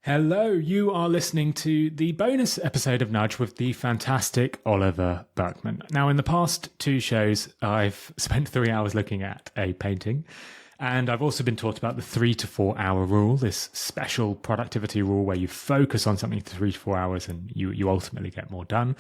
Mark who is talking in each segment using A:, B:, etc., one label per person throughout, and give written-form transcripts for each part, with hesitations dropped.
A: Hello, you are listening to the bonus episode of Nudge with the fantastic Oliver Burkeman. Now, in the past two shows, I've spent 3 hours looking at a painting, and I've also been taught about the 3 to 4 hour rule, this special productivity rule where you focus on something for 3 to 4 hours and you ultimately get more done.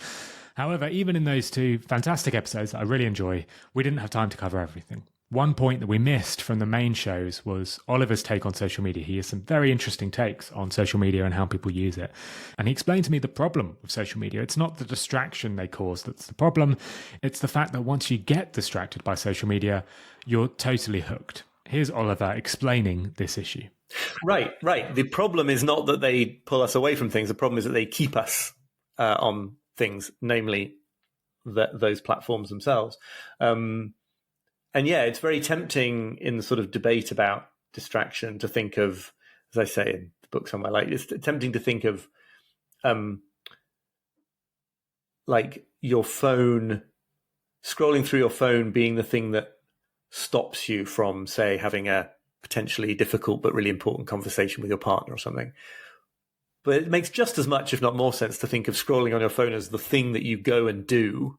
A: However, even in those two fantastic episodes that I really enjoy, we didn't have time to cover everything. One point that we missed from the main shows was Oliver's take on social media. He has some very interesting takes on social media and how people use it. And he explained to me the problem of social media. It's not the distraction they cause that's the problem. It's the fact that once you get distracted by social media, you're totally hooked. Here's Oliver explaining this issue.
B: Right. The problem is not that they pull us away from things. The problem is that they keep us on things, namely those platforms themselves. And yeah, it's very tempting in the sort of debate about distraction to think of, as I say in the book somewhere, like it's tempting to think of like your phone, scrolling through your phone being the thing that stops you from, say, having a potentially difficult but really important conversation with your partner or something. But it makes just as much, if not more sense, to think of scrolling on your phone as the thing that you go and do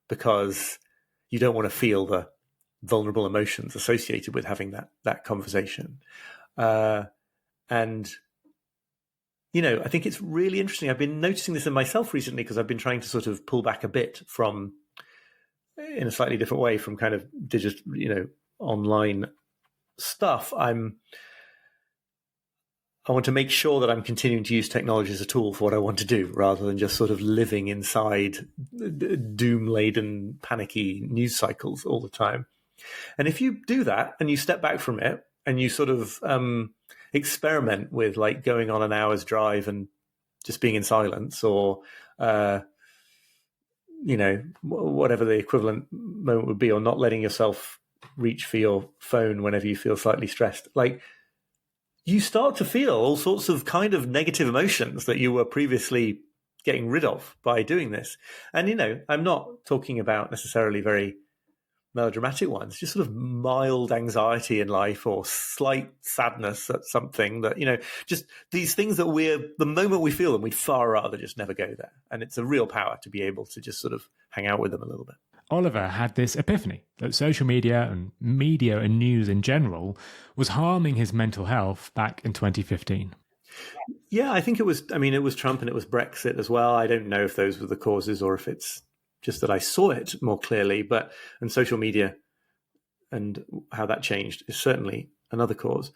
B: because you don't want to feel the vulnerable emotions associated with having that conversation. And, you know, I think it's really interesting. I've been noticing this in myself recently because I've been trying to sort of pull back a bit from, in a slightly different way, from kind of digital, online stuff. I want to make sure that I'm continuing to use technology as a tool for what I want to do, rather than just sort of living inside doom-laden, panicky news cycles all the time. And if you do that and you step back from it and you sort of experiment with like going on an hour's drive and just being in silence, or whatever the equivalent moment would be, or not letting yourself reach for your phone whenever you feel slightly stressed, like you start to feel all sorts of kind of negative emotions that you were previously getting rid of by doing this. And, I'm not talking about necessarily very melodramatic ones, just sort of mild anxiety in life or slight sadness at something that, just these things that the moment we feel them, we'd far rather just never go there. And it's a real power to be able to just sort of hang out with them a little bit.
A: Oliver had this epiphany that social media and news in general was harming his mental health back in 2015.
B: Yeah, I think it was Trump and it was Brexit as well. I don't know if those were the causes or if it's just that I saw it more clearly, and social media and how that changed is certainly another cause.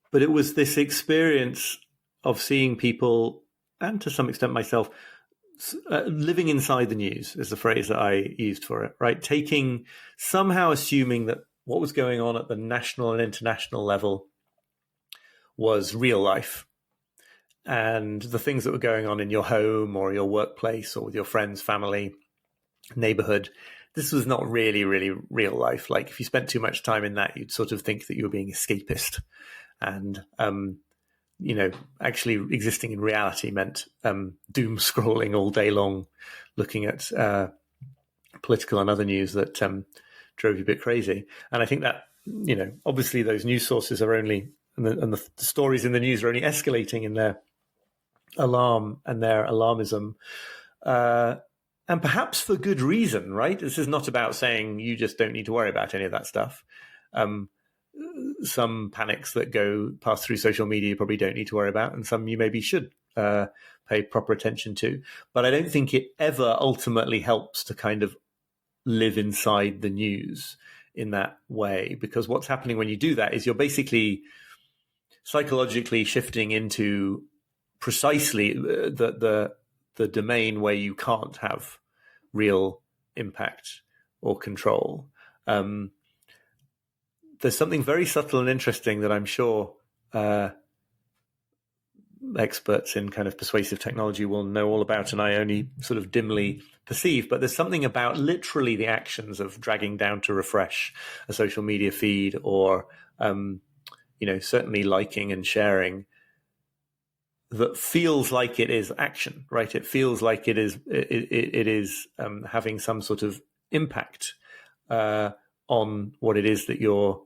B: But it was this experience of seeing people, and to some extent myself, living inside the news is the phrase that I used for it, right? Somehow assuming that what was going on at the national and international level was real life. And the things that were going on in your home or your workplace or with your friends, family, neighborhood, this was not really, really real life. Like if you spent too much time in that, you'd sort of think that you were being escapist. And, actually existing in reality meant doom scrolling all day long, looking at political and other news that drove you a bit crazy. And I think that, obviously those news sources are only, and the stories in the news are only escalating in their alarm and their alarmism, and perhaps for good reason, right? This is not about saying you just don't need to worry about any of that stuff. Some panics that pass through social media you probably don't need to worry about, and some you maybe should pay proper attention to. But I don't think it ever ultimately helps to kind of live inside the news in that way, because what's happening when you do that is you're basically psychologically shifting into precisely the domain where you can't have real impact or control. There's something very subtle and interesting that I'm sure experts in kind of persuasive technology will know all about, and I only sort of dimly perceive, but there's something about literally the actions of dragging down to refresh a social media feed or, certainly liking and sharing, that feels like it is action, right? It feels like it is having some sort of impact on what it is that you're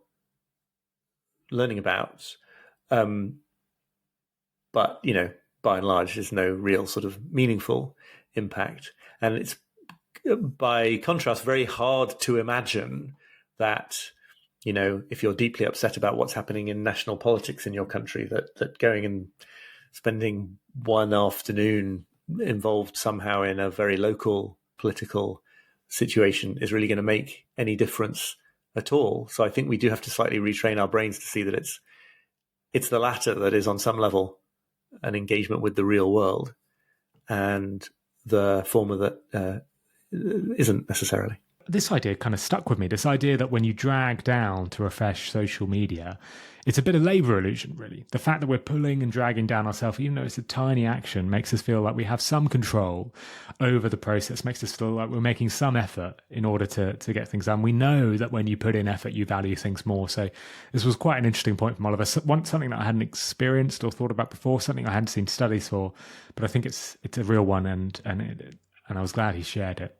B: learning about. But but, by and large, there's no real sort of meaningful impact. And it's, by contrast, very hard to imagine that, if you're deeply upset about what's happening in national politics in your country, that going and spending one afternoon involved somehow in a very local political situation is really going to make any difference at all. So I think we do have to slightly retrain our brains to see that it's the latter that is on some level an engagement with the real world, and the former that isn't necessarily.
A: This idea kind of stuck with me, this idea that when you drag down to refresh social media, it's a bit of labor illusion, really. The fact that we're pulling and dragging down ourselves, even though it's a tiny action, makes us feel like we have some control over the process, makes us feel like we're making some effort in order to get things done. We know that when you put in effort, you value things more. So this was quite an interesting point from Oliver. Something that I hadn't experienced or thought about before, something I hadn't seen studies for, but I think it's a real one, and I was glad he shared it.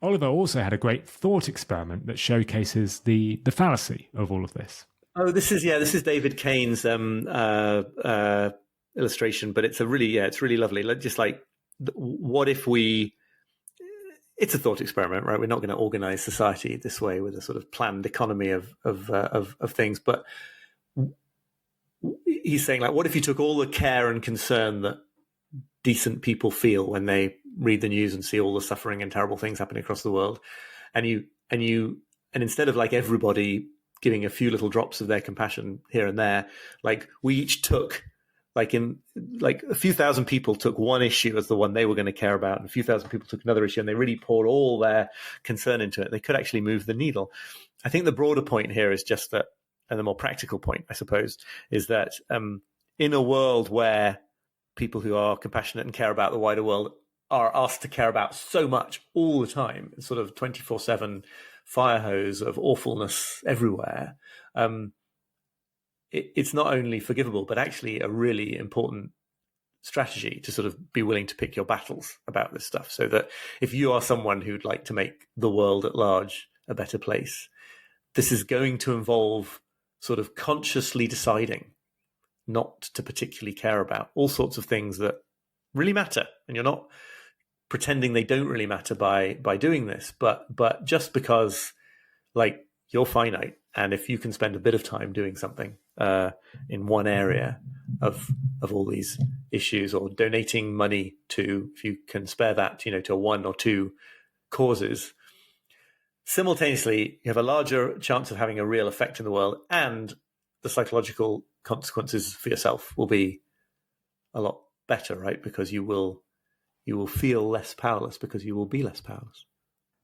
A: Oliver also had a great thought experiment that showcases the fallacy of all of this.
B: Oh, this is David Kane's illustration, but it's really lovely. Just like, what if it's a thought experiment, right? We're not going to organize society this way with a sort of planned economy of things, but he's saying, like, what if you took all the care and concern that decent people feel when they read the news and see all the suffering and terrible things happening across the world, and instead of like everybody giving a few little drops of their compassion here and there, like we each took, like a few thousand people took one issue as the one they were going to care about, and a few thousand people took another issue, and they really poured all their concern into it. They could actually move the needle. I think the broader point here is just that, and the more practical point, I suppose, is that in a world where people who are compassionate and care about the wider world are asked to care about so much all the time, sort of 24/7 fire hose of awfulness everywhere, it's not only forgivable, but actually a really important strategy to sort of be willing to pick your battles about this stuff. So that if you are someone who'd like to make the world at large a better place, this is going to involve sort of consciously deciding not to particularly care about all sorts of things that really matter. And you're not pretending they don't really matter by doing this, but just because, like, you're finite, and if you can spend a bit of time doing something in one area of all these issues, or donating money to, if you can spare that, to one or two causes, simultaneously you have a larger chance of having a real effect in the world, and the psychological consequences for yourself will be a lot better, right? Because you will feel less powerless, because you will be less powerless.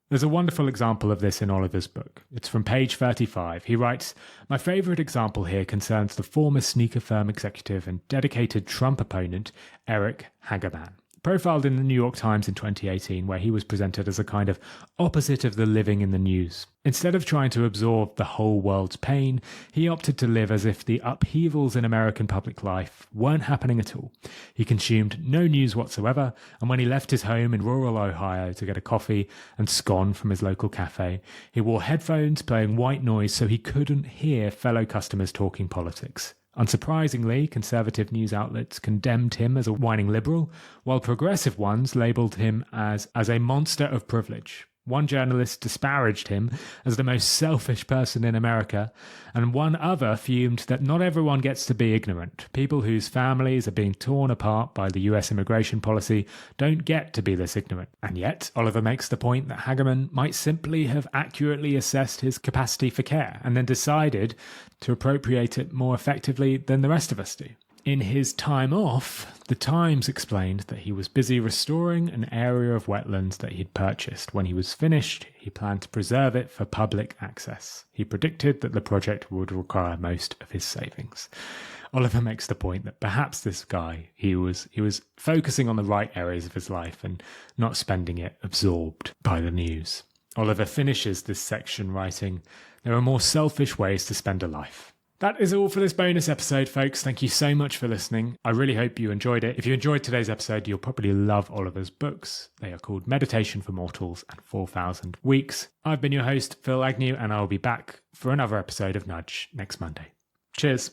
A: There's a wonderful example of this in Oliver's book. It's from page 35. He writes, "My favourite example here concerns the former sneaker firm executive and dedicated Trump opponent, Eric Hagerman, profiled in the New York Times in 2018, where he was presented as a kind of opposite of the living in the news. Instead of trying to absorb the whole world's pain, he opted to live as if the upheavals in American public life weren't happening at all. He consumed no news whatsoever, and when he left his home in rural Ohio to get a coffee and scone from his local cafe, he wore headphones playing white noise so he couldn't hear fellow customers talking politics. Unsurprisingly, conservative news outlets condemned him as a whining liberal, while progressive ones labelled him as a monster of privilege. One journalist disparaged him as the most selfish person in America, and one other fumed that not everyone gets to be ignorant. People whose families are being torn apart by the US immigration policy don't get to be this ignorant. And yet, Oliver makes the point that Hagerman might simply have accurately assessed his capacity for care and then decided to appropriate it more effectively than the rest of us do. In his time off, the Times explained that he was busy restoring an area of wetlands that he'd purchased. When he was finished, he planned to preserve it for public access. He predicted that the project would require most of his savings. Oliver makes the point that perhaps this guy, he was focusing on the right areas of his life and not spending it absorbed by the news. Oliver finishes this section writing, "There are more selfish ways to spend a life." That is all for this bonus episode, folks. Thank you so much for listening. I really hope you enjoyed it. If you enjoyed today's episode, you'll probably love Oliver's books. They are called Meditation for Mortals and 4,000 Weeks. I've been your host, Phil Agnew, and I'll be back for another episode of Nudge next Monday. Cheers.